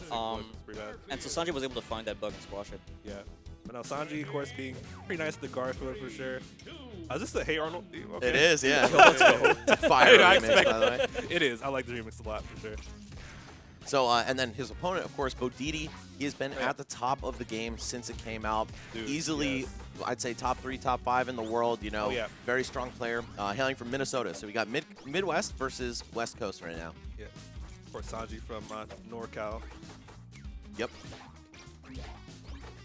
Fox was pretty bad. And so Sanji was able to find that bug and squash it. Yeah. But now Sanji, of course, being pretty nice to Garfield for sure. Is this the Hey Arnold theme? Okay. It is, yeah. Let's go. It's a fire I remix, by the way. It is. I like the remix a lot for sure. So, and then his opponent, of course, Bodedee, he has been at the top of the game since it came out. Dude, easily, yes. I'd say top 3, top 5 in the world, you know. Oh, yeah. Very strong player, hailing from Minnesota. So we got Midwest versus West Coast right now. Yeah. Of course, Sanji from NorCal. Yep.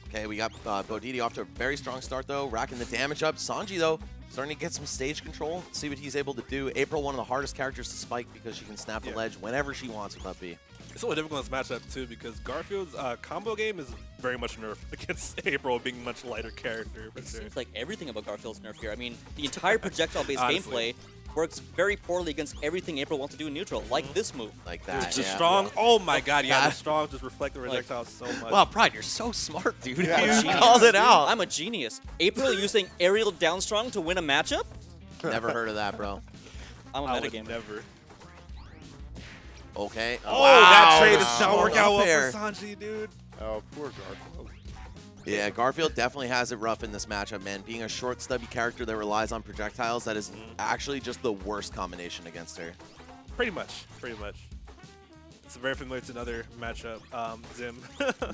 Okay, we got Bodedee off to a very strong start, though, racking the damage up. Sanji, though, starting to get some stage control. See what he's able to do. April, one of the hardest characters to spike because she can snap the ledge whenever she wants with up B. It's a little difficult in this matchup, too, because Garfield's combo game is very much nerfed against April being a much lighter character, for It sure. seems like everything about Garfield's nerfed here. I mean, the entire projectile-based Honestly. gameplay works very poorly against everything April wants to do in neutral, like this move. Like that, The yeah. strong, oh my god, yeah, the That- strong just reflect the projectiles so much. Wow, Pride, you're so smart, dude. Yeah, you genius. called it out. I'm a genius. April using aerial down strong to win a matchup? Never heard of that, bro. I'm a I would metagame. never. Okay. Oh, wow, that trade the does not strong work out up well air. for Sanji, dude. Oh, poor Garfield. Yeah, Garfield definitely has it rough in this matchup, man. Being a short, stubby character that relies on projectiles, that is actually just the worst combination against her. Pretty much, pretty much. It's very familiar to another matchup, Zim.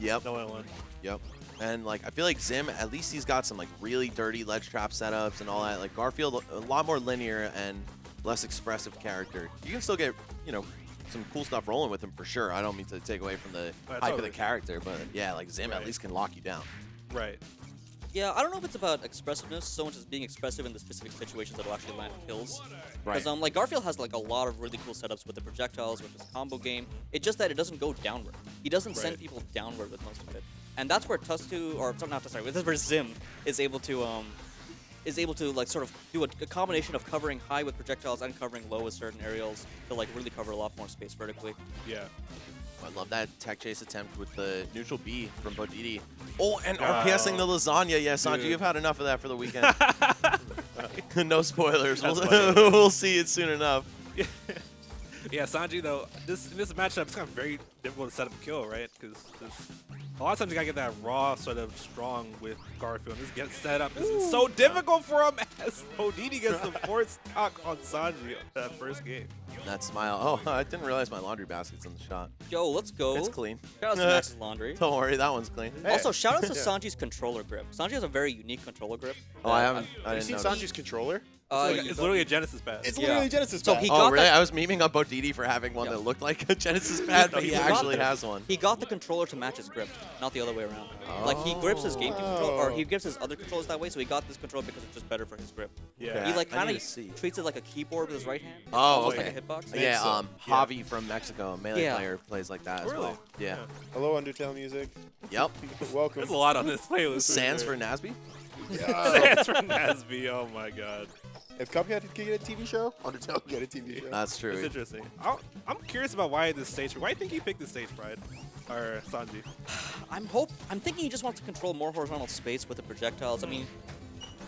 Yep. No 1-on-1. Yep. And, like, I feel like Zim, at least he's got some, like, really dirty ledge trap setups and all that. Like, Garfield, a lot more linear and less expressive character. You can still get, you know, some cool stuff rolling with him for sure. I don't mean to take away from the hype of totally. the character, but, yeah, like, Zim at Right. least can lock you down. Right. Yeah, I don't know if it's about expressiveness so much as being expressive in the specific situations that will actually land kills. Right. Because like Garfield has like a lot of really cool setups with the projectiles, with his combo game. It's just that it doesn't go downward. He doesn't send Right. people downward with most of it, and that's where Tustu, or not Tustu, sorry, that's where Zim is able to like sort of do a combination of covering high with projectiles and covering low with certain aerials to like really cover a lot more space vertically. Yeah. I love that tech chase attempt with the neutral B from Bodedee. Oh, and Wow. RPSing the lasagna. Yeah, Sanji, Dude. you've had enough of that for the weekend. No spoilers. That's We'll, funny. we'll see it soon enough. Yeah, Sanji though, in this matchup, it's kind of very difficult to set up a kill, right? Because a lot of times you gotta get that raw sort of strong with Garfield. Just get set up. This is so difficult for him as Bodedee gets the force stock on Sanji that first game. That smile. Oh, I didn't realize my laundry basket's in the shot. Yo, let's go. It's clean. Shout out to Max's Laundry. Don't worry, that one's clean. Also, shout out to Sanji's controller grip. Sanji has a very unique controller grip. Oh, I haven't. I Have you didn't seen notice. Sanji's controller? It's literally a Genesis pad. It's Yeah. literally a Genesis So pad. he Oh, got really? that- I was memeing on Bodedee for having one Yeah. that looked like a Genesis pad, but he he got actually this. has one. He got the controller to match his grip, not the other way around. Like he grips his GameCube controller, or he grips his other controllers that way, so he got this controller because it's just better for his grip. Yeah. He like I kind need of to see. treats it like a keyboard with his right hand. It's Oh, almost okay. like a hitbox. Yeah, so. Javi from Mexico, a melee Yeah. player, plays like that as Really? well. Yeah. Hello, Undertale music. Yep. Welcome. There's a lot on this playlist. Sans for NASB? Sans for NASB. Oh my god. If Cuphead could get a TV show, Undertale could get a TV show. That's true. It's interesting. I'm curious about why this stage. Why do you think he picked this stage, Pride? Or Sanji? I'm thinking he just wants to control more horizontal space with the projectiles. I mean,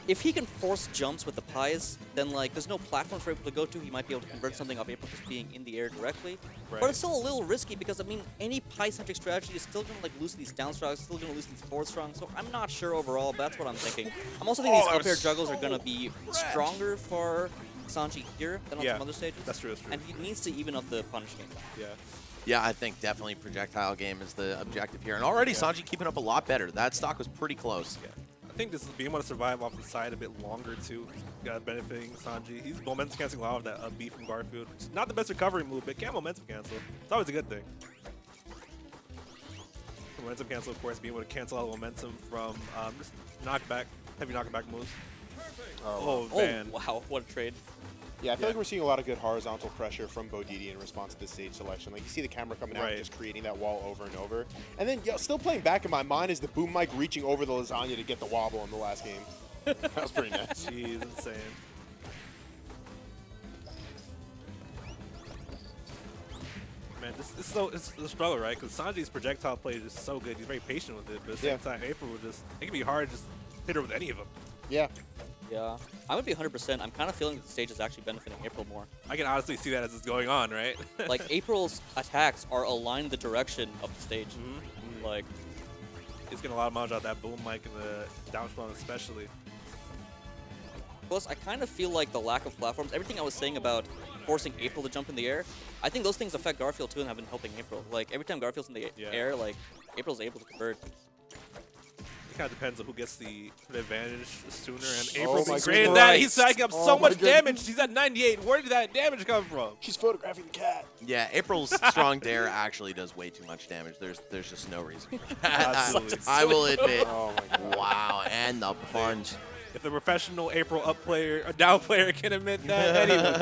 if he can force jumps with the pies, then like there's no platforms for April to go to. He might be able to convert something off April just being in the air directly. Right. But it's still a little risky because I mean, any pie-centric strategy is still gonna like loosen these down strongs, still gonna loosen these forward strongs. So I'm not sure overall. But that's what I'm thinking. I'm also thinking these up air juggles are gonna be stronger for Sanji here than on Yeah, some other stages. that's true, that's true. And he needs to even up the punish game. Yeah. Yeah, I think definitely projectile game is the objective here. And already Sanji keeping up a lot better. That stock was pretty close. Yeah. I think this is being able to survive off the side a bit longer too. Benefiting Sanji. He's momentum canceling a lot of that B from Garfield. It's not the best recovery move, but can momentum cancel. It's always a good thing. Momentum cancel, of course, being able to cancel out momentum from just knockback, heavy knockback moves. Oh, man. Oh wow, what a trade. Yeah, I feel like we're seeing a lot of good horizontal pressure from Bodedee in response to this stage selection. Like, you see the camera coming out and Right. just creating that wall over and over. And then, still playing back in my mind is the boom mic reaching over the lasagna to get the wobble in the last game. That was pretty nice. Jeez, insane. Man, it's a struggle, right? Because Sanji's projectile play is just so good. He's very patient with it, but at the same time, April will just, it can be hard to just hit her with any of them. Yeah. Yeah, I would be 100%. I'm kind of feeling the stage is actually benefiting April more. I can honestly see that as it's going on, right? Like April's attacks are aligned the direction of the stage. Like, he's getting a lot of mileage out that boom mic and the down spawn especially. plus, I kind of feel like the lack of platforms, everything I was saying about forcing April to jump in the air, I think those things affect Garfield too and have been helping April. Like, every time Garfield's in the air, like, April's able to convert. It kind of depends on who gets the advantage sooner. And Oh April's my created goodness. that. He's stacking up Oh so my much goodness. damage. He's at 98. Where did that damage come from? She's photographing the cat. Yeah, April's strong dare actually does way too much damage. There's just no reason for that. Absolutely. I will admit. Oh my god. Wow, and the punch. If the professional April up player, or down player can admit that, anyone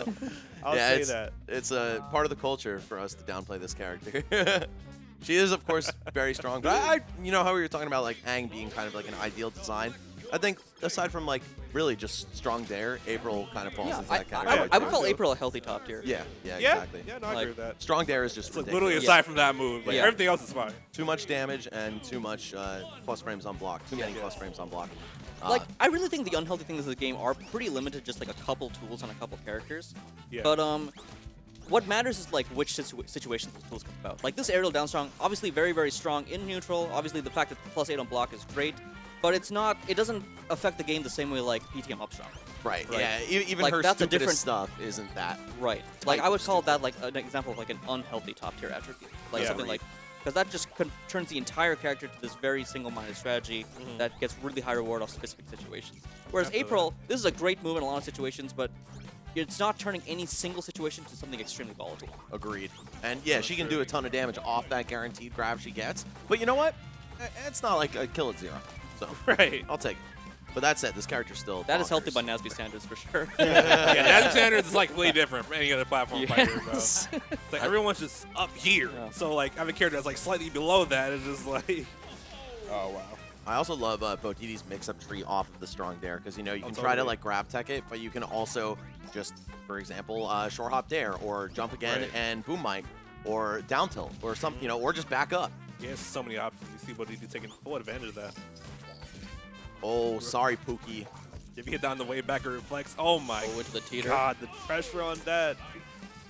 can, bro. I'll yeah, say it's, that. it's a part of the culture for us to downplay this character. She is, of course, very strong. But you know how we were talking about like Aang being kind of like an ideal design. I think aside from like really just strong dare, April kind of falls Yeah, into that category. I would too. call April a healthy top tier. Yeah, yeah, Yeah, exactly. yeah, no, I Like, agree with that. Strong dare is just It's like ridiculous. literally aside from that move, like Yeah. everything else is fine. Too much damage and too much plus frames on block. Too many plus frames on block. Like, I really think the unhealthy things of the game are pretty limited, just like a couple tools on a couple characters. Yeah. But what matters is like which situations those tools come about. Like this aerial down strong, obviously very, very strong in neutral. Obviously the fact that +8 on block is great, but it doesn't affect the game the same way like PTM up strong. Right. Right. Yeah. Even Like, her that's a stupidest different- stuff isn't that. Right. Like I would call that like an example of like an unhealthy top tier attribute. Like Yeah. something like, because that just turns the entire character to this very single-minded strategy that gets really high reward off specific situations. Whereas Definitely. April, this is a great move in a lot of situations, but it's not turning any single situation to something extremely volatile. Agreed. And yeah, she can do a ton of damage off that guaranteed grab she gets. But you know what? It's not like a kill at 0. So Right. I'll take it. But that said, this character's still That is healthy bonkers. by NASB standards for sure. Yeah, Nasty Standards is like completely different from any other platform fighter, bro. Yes. It's like everyone's just up here. Yeah. So like having a character that's like slightly below that is just like Oh wow. I also love Bodedee's mix-up tree off of the strong dare because you know you can try to totally. like grab tech it, but you can also just, for example, short hop dare or jump again Right. and boom mic or down tilt or some, you know, or just back up. he has so many options. You see Bodedee taking full advantage of that. Oh, sorry, Pookie. If you hit down the way back or reflex, oh my Oh, into the teeter. god, the pressure on that.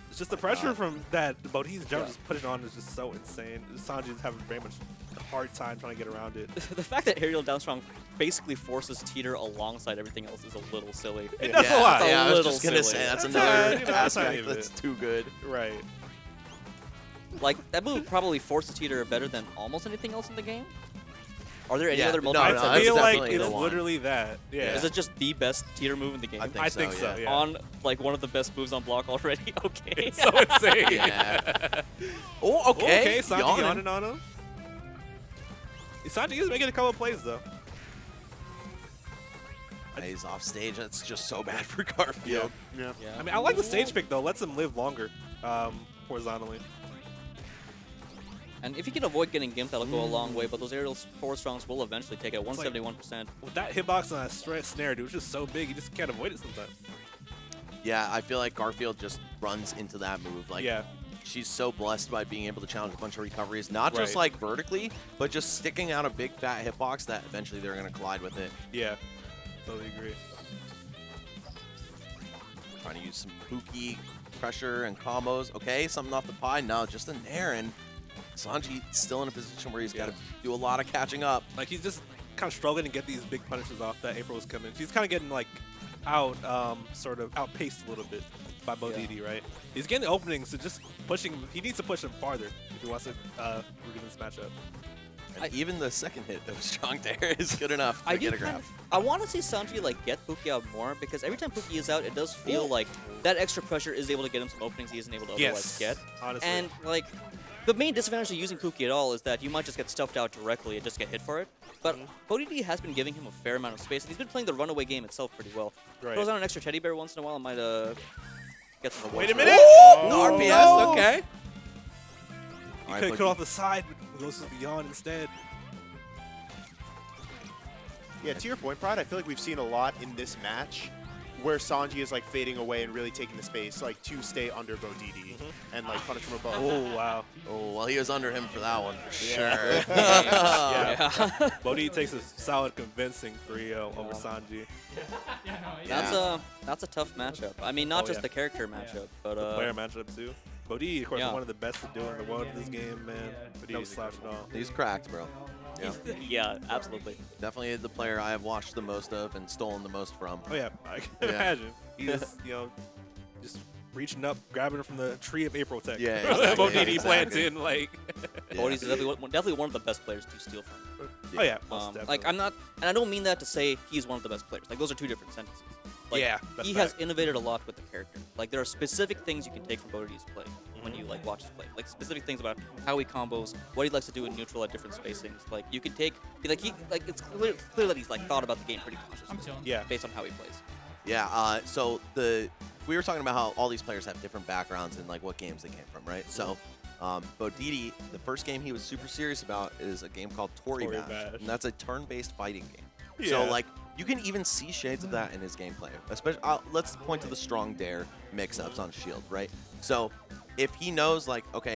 It's just the pressure from that Bodedee's jump Yeah. just putting on is just so insane. Sanji's having very much a hard time trying to get around it. The fact that aerial down strong basically forces teeter alongside everything else is a little silly. It does a lot. It's a Yeah, I was little just gonna silly. say that's That's another you know, that's not aspect even that's it. too good. Right. Like, that move probably forces teeter better than almost anything else in the game. Are there any Yeah, other no, multi no, I it's feel like definitely it's the one. literally that. Yeah. Is it just the best teeter move in the game? I think so, yeah. On, like, one of the best moves on block already? Okay. It's so insane. Yeah. Oh, okay. Okay, Sanji Yawning. yawning on him. Sanji is making a couple of plays though. He's off stage. That's just so bad for Garfield. Yeah. Yeah. I mean, I like the stage pick though. Lets him live longer, horizontally. And if you can avoid getting gimped, that'll go a long way, but those aerial forward strongs will eventually take it at It's like- 171%. With that hitbox on that snare, dude, it's just so big, you just can't avoid it sometimes. Yeah, I feel like Garfield just runs into that move. Like, Yeah. she's so blessed by being able to challenge a bunch of recoveries, not just Right. like vertically, but just sticking out a big fat hitbox that eventually they're going to collide with it. Yeah. Totally agree. Trying to use some Pookie pressure and combos. Okay, something off the pie. No, just a nair. And Sanji still in a position where he's got to do a lot of catching up. Like he's just kind of struggling to get these big punishes off that April was coming. She's kind of getting like out, sort of outpaced a little bit by Bodedee, right? He's getting the openings, so just pushing. He needs to push him farther if he wants to win this matchup. And even the second hit of Strong Dare is good enough to get a grab. I want to see Sanji like get Pookie out more because every time Pookie is out, it does feel like that extra pressure is able to get him some openings he isn't able to otherwise get. Honestly. And like the main disadvantage of using Pookie at all is that you might just get stuffed out directly and just get hit for it. But Bodedee has been giving him a fair amount of space, and he's been playing the runaway game itself pretty well. Right. Throws out an extra teddy bear once in a while, and might get some Wait rewards a for minute! it. No RPS, no! okay. You All right, could but cut off the side, but goes to the yawn instead. Yeah, to your point, Pride, I feel like we've seen a lot in this match where Sanji is like fading away and really taking the space, like to stay under Bodedee and like punish from above. Oh, wow. Oh, well, he was under him for that one for sure. Yeah. Bodedee takes a solid convincing 3-0 over Sanji. That's a tough matchup. I mean, not just the character matchup, but Player matchup, too. Bodedee, of course, Yeah. is one of the best to do in the world in this game, man. No slouch at all. He's cracked, bro. Yeah. yeah, absolutely. Definitely the player I have watched the most of and stolen the most from. Oh, yeah. I can Yeah. imagine. He's, just reaching up, grabbing it from the tree of April Tech. Yeah, exactly. Bodedee Yeah, plants exactly. in, like. Bodie's definitely one of the best players to steal from. Oh, yeah. Most Like, definitely. I'm not, and I don't mean that to say he's one of the best players. Like, those are two different sentences. Like, Yeah, that's he fact. has innovated a lot with the character. Like, there are specific things you can take from Bodedee's play when you like watch his play. Like, specific things about how he combos, what he likes to do in neutral at different spacings. Like, you can take, it's clear that he's like thought about the game pretty consciously. Yeah. Based on how he plays. Yeah, so we were talking about how all these players have different backgrounds and like what games they came from, right? So Bodedee, the first game he was super serious about is a game called Tori Tori Bash, Bash. and that's a turn-based fighting game. Yeah. So like you can even see shades of that in his gameplay. Especially, let's point to the strong dare mix-ups on Shield, right? So if he knows like, okay,